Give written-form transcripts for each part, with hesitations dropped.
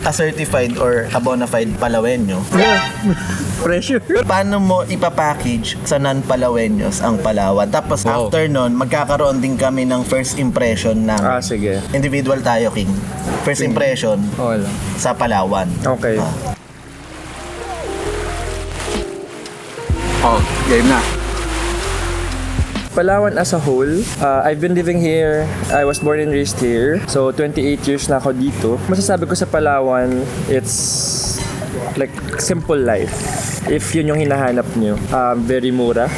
a certified or a bona fide Palawenyo, Pressure. paano mo ipapackage sa non-Palawenyos ang Palawan? Tapos after nun, magkakaroon din kami ng first impression ng Sige. individual tayo, King. First impression Okay lang. sa Palawan. Okay. Game na. Palawan as a whole, I've been living here. I was born and raised here. So, 28 years na ako dito. Masasabi ko sa Palawan, it's like simple life. If yun yung hinahanap nyo, very mura.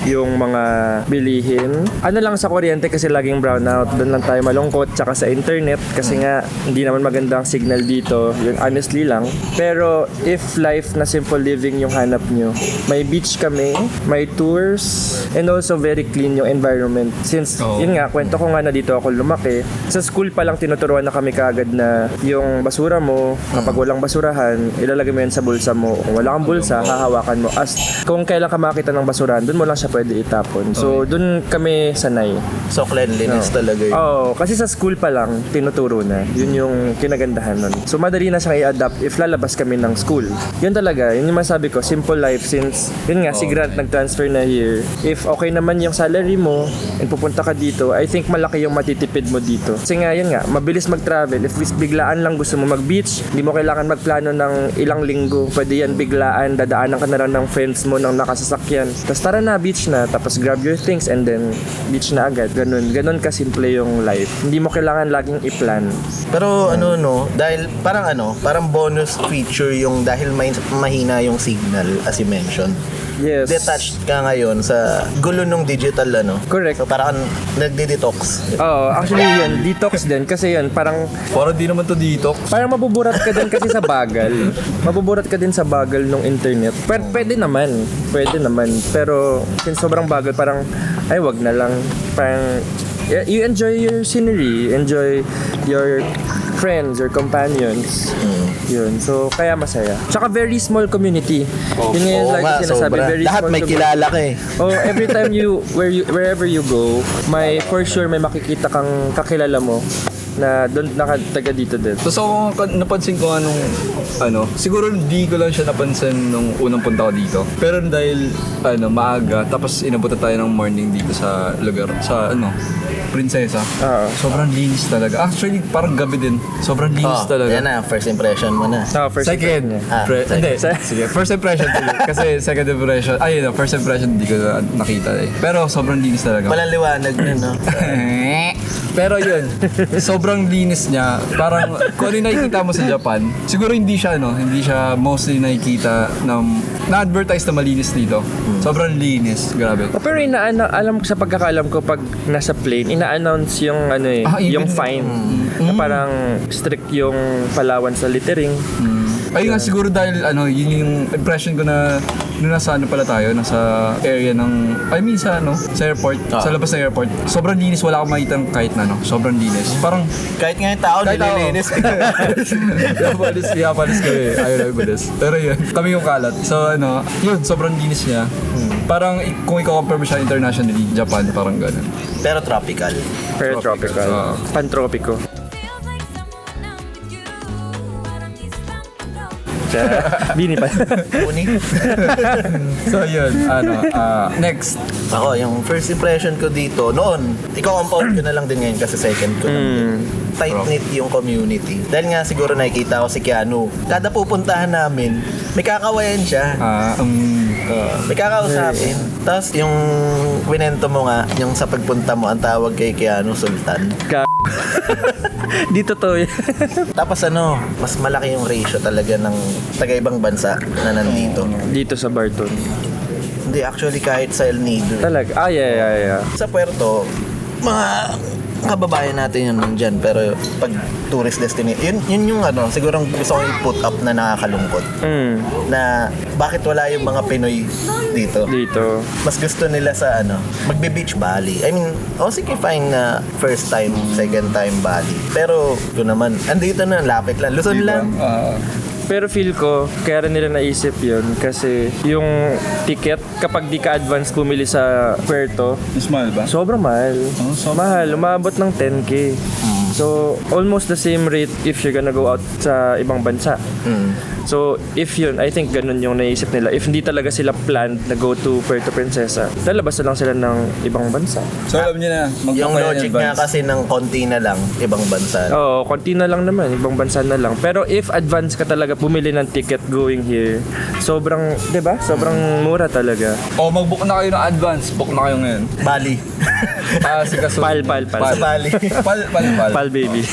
Yung mga bilihin. Ano lang sa kuryente kasi laging brownout. Doon lang tayo malungkot. Tsaka sa internet kasi nga hindi naman maganda ang signal dito. Yun honestly lang. Pero if life na simple living yung hanap nyo, may beach kami, may tours, and also very clean yung environment. Since, yun nga, kwento ko nga na dito ako lumaki. Sa school pa lang tinuturuan na kami kaagad na yung basura mo, kapag walang basurahan, ilalagay mo yan sa bulsa mo. Kung wala kang bulsa, hahawakan mo. As kung kailan ka makita ng basurahan, dun mo lang siya pwede itapon. So, dun kami sanay. So, cleanliness talaga yun. Oo, kasi sa school pa lang, tinuturo na. Yun yung kinagandahan nun. So, madali na siyang i-adapt if lalabas kami ng school. Yun talaga, yun yung masabi ko, simple life since, yun nga, si Grant nag-transfer na here. If okay naman yung salary mo, and pupunta ka dito, I think malaki yung matitipid mo dito. Kasi nga, yun nga, mabilis mag-travel. If biglaan lang gusto mo mag-beach, hindi mo kailangan magplano ng ilang linggo. Pwede yan biglaan, dadaanan ka na lang ng friends mo ng nakasasakyan. Tapos tara na, beach na. Tapos grab your things and then beach na agad. Ganun kasimple yung life. Hindi mo kailangan laging i-plan. Pero dahil parang bonus feature yung dahil may mahina yung signal as you mentioned. Yes. Detached ka ngayon sa gulo ng digital Correct. So parang nagdi-detox. Oo, actually yun, detox din. Kasi yun, parang Di naman to dito. parang mabuburat ka din kasi sa bagal. Mabuburat ka din sa bagal ng internet. Pero pwede naman. Pero since sobrang bagal, parang ay wag na lang. Parang you enjoy your scenery, enjoy your friends, your companions. Yun. So, kaya masaya. Tsaka very small community. Yun nga yung Oo lagi nga, sinasabi. sobra. Very Lahat small may community. kilala ka eh. Oh, every time wherever you go, for sure may makikita kang kakilala mo na doon nakataga dito din. Tapos ako napansin ko siguro hindi ko lang siya napansin nung unang punta ko dito. Pero dahil maaga, tapos inabutan tayo ng morning dito sa lugar, sa Prinsesa. Sobrang linis talaga. Actually, parang gabi din. Sobrang linis talaga. Yan na, first impression mo na. First Second. Hindi. Sige, first impression. Kasi second impression. First impression hindi ko nakita eh. Pero sobrang linis talaga. Walang liwanag na, Pero yun, sobrang linis niya. Parang kung ano yung nakikita mo sa Japan, siguro hindi siya mostly nakikita na-advertise na malinis dito. Sobrang linis, grabe. Pero alam ko sa pagkakaalam ko pag nasa plane, ina-announce yung yung fine. Na parang strict yung Palawan sa littering. Ayun nga siguro dahil yun yung impression ko na nung nasa pala tayo, nasa area ng sa airport, sa labas ng airport. Sobrang linis, wala akong makitang kahit na sobrang linis. Parang kahit nga yung tao nililinis. Palis kami. Ayaw na ibalis. Pero yun, kami yung kalat. So yun, sobrang linis niya. Parang kung i-compare mo siya internationally, Japan, parang ganun. Pero tropical. Pero tropical. Pantropiko. Bini pa. Uni. So yun, next. Ako, yung first impression ko dito, noon, i-compound ko na lang din ngayon kasi second ko lang din. Tight-knit yung community. Dahil nga siguro nakikita ko si Keanu. Kada pupuntahan namin, may kakawayan siya. May kakausapin. Tapos yung winento mo nga, yung sa pagpunta mo, ang tawag kay Keanu, Sultan. Dito to. Tapos mas malaki yung ratio talaga ng taga-ibang bansa na nandito. Dito sa Barton. Hindi, actually kahit sa El Nido. Talaga? Yeah. Sa Puerto, mga kababayan natin yun nandyan. Pero pag tourist destination, yun yung siguro gusto kong i-put up na nakakalungkot. Na bakit wala yung mga Pinoy dito. Mas gusto nila sa magbe-beach Bali. I mean, sige fine na first time, second time Bali. Pero ito naman, andito na, lapit lang. Luzon lang. Pero feel ko, kaya rin nila naisip yun kasi yung ticket, kapag di ka advance bumili sa Puerto, Mas mahal ba? sobrang mahal. Mahal, umabot ng 10K. So, almost the same rate if you're gonna go out sa ibang bansa. So, if yun, I think ganun yung naisip nila. If hindi talaga sila planned na go to Puerto Princesa, lalabas na lang sila ng ibang bansa. So alam niyo na, Yung logic nga kasi ng konti na lang, ibang bansa. Oo, konti na lang naman, ibang bansa na lang. Pero if advance ka talaga bumili ng ticket going here, sobrang, 'di ba? Sobrang mura talaga. O mag-book na kayo ng advance, book na kayo ngayon. Bali. Si Kaso. Pal. Sa Bali. Pal. Pal baby.